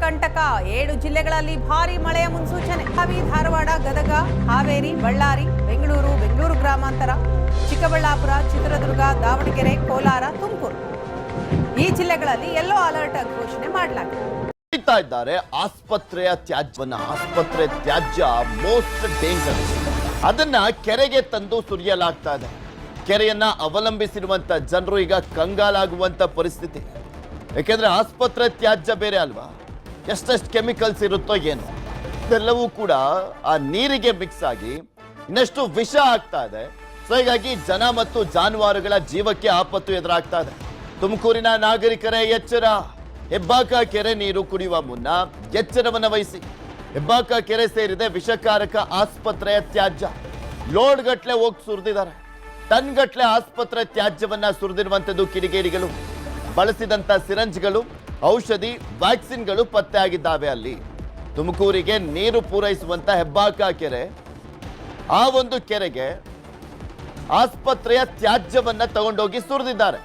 ಕಂಟಕ 7 ಜಿಲ್ಲೆಗಳಲ್ಲಿ ಭಾರೀ ಮಳೆಯ ಮುನ್ಸೂಚನೆ. ಧಾರವಾಡ, ಗದಗ, ಹಾವೇರಿ, ಬಳ್ಳಾರಿ, ಬೆಂಗಳೂರು ಗ್ರಾಮಾಂತರ, ಚಿಕ್ಕಬಳ್ಳಾಪುರ, ಚಿತ್ರದುರ್ಗ, ದಾವಣಗೆರೆ, ಕೋಲಾರ, ತುಮಕೂರು ಈ ಜಿಲ್ಲೆಗಳಲ್ಲಿ ಯೆಲ್ಲೋ ಅಲರ್ಟ್ ಘೋಷಣೆ ಮಾಡಲಾಗಿದೆ. ಆಸ್ಪತ್ರೆಯ ಆಸ್ಪತ್ರೆ ತ್ಯಾಜ್ಯ ಮೋಸ್ಟ್ ಡೇಂಜರ್. ಅದನ್ನ ಕೆರೆಗೆ ತಂದು ಸುರಿಯಲಾಗ್ತಾ ಇದೆ. ಕೆರೆಯನ್ನ ಅವಲಂಬಿಸಿರುವಂತ ಜನರು ಈಗ ಕಂಗಾಲಾಗುವಂತ ಪರಿಸ್ಥಿತಿ. ಯಾಕೆಂದ್ರೆ ಆಸ್ಪತ್ರೆ ತ್ಯಾಜ್ಯ ಬೇರೆ ಅಲ್ವಾ, ಎಷ್ಟೆಷ್ಟು ಕೆಮಿಕಲ್ಸ್ ಇರುತ್ತೋ ಏನು, ಇದೆಲ್ಲವೂ ಕೂಡ ಆ ನೀರಿಗೆ ಮಿಕ್ಸ್ ಆಗಿ ಇನ್ನಷ್ಟು ವಿಷ ಆಗ್ತಾ ಇದೆ. ಸೊ ಹೀಗಾಗಿ ಜನ ಮತ್ತು ಜಾನುವಾರುಗಳ ಜೀವಕ್ಕೆ ಆಪತ್ತು ಎದುರಾಗ್ತಾ ಇದೆ. ತುಮಕೂರಿನ ನಾಗರಿಕರೇ ಎಚ್ಚರ. ಹೆಬ್ಬಾಕ ಕೆರೆ ನೀರು ಕುಡಿಯುವ ಮುನ್ನ ಎಚ್ಚರವನ್ನ ವಹಿಸಿ. ಹೆಬ್ಬಾಕ ಕೆರೆ ಸೇರಿದೆ ವಿಷಕಾರಕ ಆಸ್ಪತ್ರೆಯ ತ್ಯಾಜ್ಯ. ಲೋಡ್ ಗಟ್ಲೆ ಹೋಗಿ ಸುರಿದಿದ್ದಾರೆ. ಟನ್ ಗಟ್ಲೆ ಆಸ್ಪತ್ರೆ ತ್ಯಾಜ್ಯವನ್ನ ಸುರಿದಿರುವಂತದ್ದು ಕಿಡಿಗೇಡಿಗಳು. ಬಳಸಿದಂತ ಸಿರಂಜ್ಗಳು, ಔಷಧಿ, ವ್ಯಾಕ್ಸಿನ್ಗಳು ಪತ್ತೆ ಆಗಿದ್ದಾವೆ. ಅಲ್ಲಿ ತುಮಕೂರಿಗೆ ನೀರು ಪೂರೈಸುವಂತ ಹೆಬ್ಬಾಕ ಕೆರೆ, ಆ ಒಂದು ಕೆರೆಗೆ ಆಸ್ಪತ್ರೆಯ ತ್ಯಾಜ್ಯವನ್ನ ತಗೊಂಡೋಗಿ ಸುರಿದಿದ್ದಾರೆ.